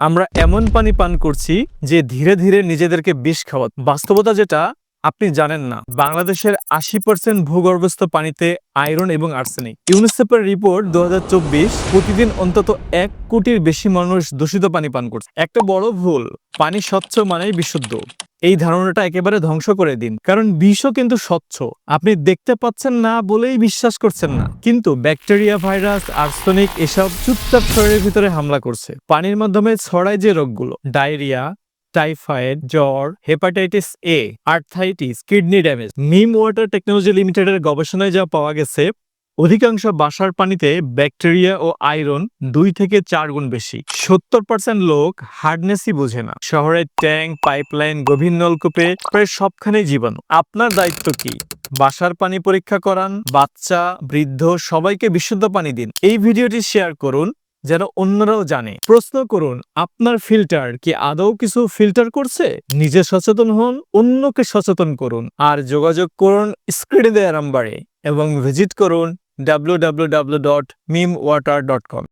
আমরা এমন পানি পান করছি যে ধীরে ধীরে নিজেদেরকে বিষ খাওয়াচ্ছে। বাস্তবতা যেটা আপনি জানেন না, বাংলাদেশের 80% ভূগর্ভস্থ পানিতে আয়রন এবং আর্সেনিক। ইউনিসেফের রিপোর্ট 2024 প্রতিদিন অন্তত 1 কোটির বেশি মানুষ দূষিত পানি পান করছে। একটা বড় ভুল, পানি স্বচ্ছ মানেই বিশুদ্ধ। এই ধারণাটা একেবারে ধ্বংস করে দিন, কারণ বিষও কিন্তু স্বচ্ছ। আপনি দেখতে পাচ্ছেন না বলেই বিশ্বাস করছেন না, কিন্তু ব্যাকটেরিয়া, ভাইরাস, আর্সেনিক এসব চুপচাপ শরীরের ভিতরে হামলা করছে। পানির মাধ্যমে ছড়ায় যে রোগগুলো, ডায়রিয়া, টাইফয়েড, জ্বর, hepatitis A, arthritis, kidney damage. মিম ওয়াটার টেকনোলজি লিমিটেডের গবেষণায় যা পাওয়া গেছে, অধিকাংশ বাসার পানিতে ব্যাকটেরিয়া ও আয়রন 2 থেকে 4 গুণ বেশি। 70% লোক হার্ডনেসই বোঝে না। শহরের ট্যাঙ্ক, পাইপলাইন, গভীর নলকূপে প্রায় সবখানেই জীবাণু। আপনার দায়িত্ব কি? বাসার পানি পরীক্ষা করান, বাচ্চা, বৃদ্ধ সবাইকে বিশুদ্ধ পানি দিন। এই ভিডিওটি শেয়ার করুন যেন অন্যরাও জানে। প্রশ্ন করুন, আপনার ফিল্টার কি আদৌ কিছু ফিল্টার করছে? নিজে সচেতন হন, অন্যকে সচেতন করুন। আর যোগাযোগ করুন স্ক্রিনে দেওয়া নাম্বারে এবং ভিজিট করুন www.mimwater.com।